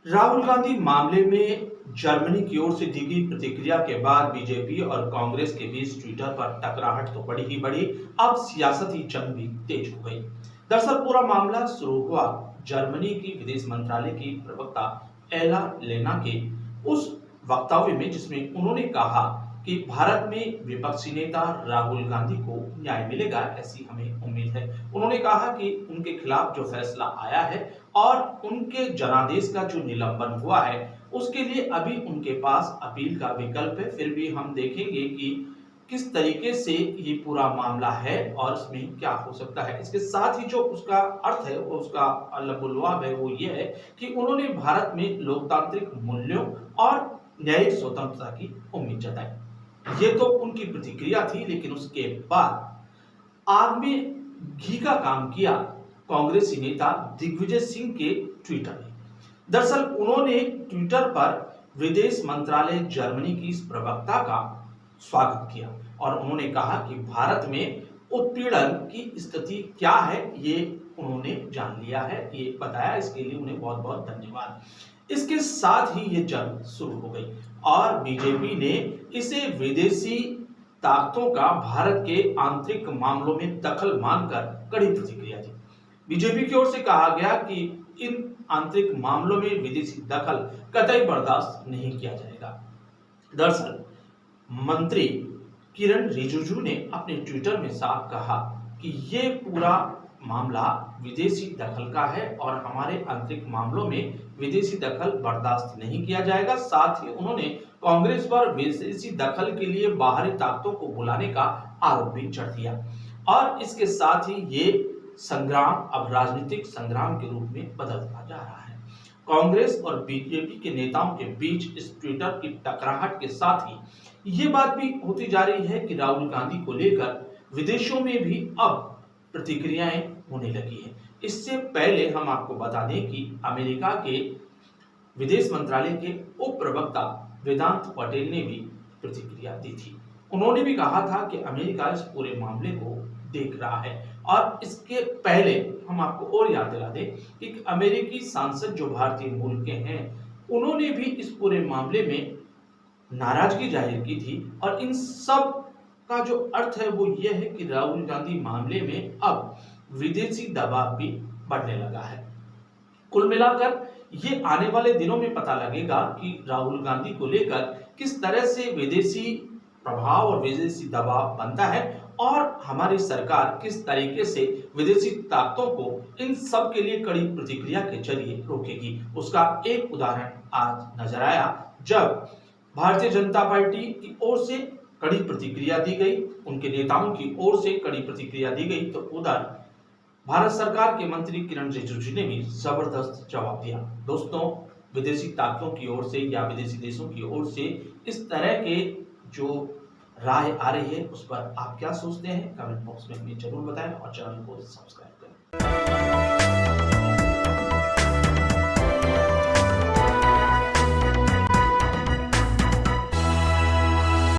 राहुल गांधी मामले में जर्मनी की ओर से दी गई प्रतिक्रिया के बाद बीजेपी और कांग्रेस के बीच ट्विटर पर टकराहट तो बड़ी ही बड़ी, अब सियासती जंग भी तेज हो गई। दरअसल पूरा मामला शुरू हुआ जर्मनी की विदेश मंत्रालय की प्रवक्ता एला लेना के उस वक्तव्य में, जिसमें उन्होंने कहा कि भारत में विपक्षी नेता राहुल गांधी को न्याय मिलेगा, ऐसी हमें उम्मीद है। उन्होंने कहा कि उनके खिलाफ जो फैसला आया है और उनके जनादेश का जो निलंबन हुआ है, उसके लिए अभी उनके पास अपील का विकल्प है। फिर भी हम देखेंगे कि किस तरीके से ये पूरा मामला है और इसमें क्या हो सकता है। इसके साथ ही जो उसका अर्थ है, उसका लबुलवाब है, वो ये है कि उन्होंने भारत में लोकतांत्रिक मूल्यों और न्यायिक स्वतंत्रता की उम्मीद जताई। ये तो उनकी प्रतिक्रिया थी, लेकिन उसके बाद आग में घी का काम किया कांग्रेसी नेता दिग्विजय सिंह के ट्विटर ने। दरअसल उन्होंने ट्विटर पर विदेश मंत्रालय जर्मनी की इस प्रवक्ता का स्वागत किया और उन्होंने कहा कि भारत में उत्पीड़न की स्थिति क्या है ये उन्होंने जान लिया है, ये बताया। इसके लिए उन्हें बहुत बहुत धन्यवाद। इसके साथ ही ये जंग शुरू हो गई और बीजेपी ने इसे विदेशी ताकतों का भारत के आंतरिक मामलों में दखल मानकर कड़ी प्रतिक्रिया दी। बीजेपी की ओर से कहा गया कि इन आंतरिक मामलों में विदेशी दखल कतई बर्दाश्त नहीं किया जाएगा। दरअसल मंत्री किरण रिजिजू ने अपने ट्विटर में साफ कहा कि ये पूरा मामला विदेशी दखल का है और हमारे आंतरिक मामलों में विदेशी दखल बर्दाश्त नहीं किया जाएगा। साथ ही उन्होंने कांग्रेस पर विदेशी दखल के लिए बाहरी ताकतों को बुलाने का आरोप भी चढ़ दिया और इसके साथ ही ये संग्राम अब राजनीतिक संग्राम के रूप में बदलता जा रहा है। कांग्रेस और बीजेपी के नेताओं के बीच इस ट्विटर की टकराहट के साथ ही ये बात भी होती जा रही है कि राहुल गांधी को लेकर विदेशों में भी अब प्रतिक्रियाएं होने लगी हैं। इससे पहले हम आपको बता दें कि अमेरिका के विदेश मंत्रालय के उप प्रवक्ता वेदांत पटेल ने भी प्रतिक्रिया दी थी। उन्होंने भी कहा था कि अमेरिका इस पूरे मामले को देख रहा है और इसके पहले हम आपको और याद दिला दें कि अमेरिकी सांसद जो भारतीय मूल के हैं, उन्होंने भी इस पूरे मामले में नाराजगी जाहिर की थी और इन सब का जो अर्थ है वो ये है कि राहुल गांधी मामले में अब विदेशी दबाव भी बढ़ने लगा है। कुल मिलाकर ये आने वाले दिनों में पता लगेगा कि राहुल गांधी को लेकर किस तरह से विदेशी प्रभाव और विदेशी दबाव बनता है और हमारी सरकार किस तरीके से विदेशी ताकतों को इन सब के लिए कड़ी प्रतिक्रिया के जरिए रोकेगी। उसका एक उदाहरण आज नजर आया जब भारतीय जनता पार्टी की ओर से कड़ी प्रतिक्रिया दी गई, उनके नेताओं की ओर से कड़ी प्रतिक्रिया दी गई, तो उधर भारत सरकार के मंत्री किरण रिजिजू ने भी जबरदस्त जवाब दिया। दोस्तों, विदेशी ताकतों की ओर से या विदेशी देशों की ओर से इस तरह के जो राय आ रही है उस पर आप क्या सोचते हैं, कमेंट बॉक्स में हमें जरूर बताएं और चैनल को सब्सक्राइब करें।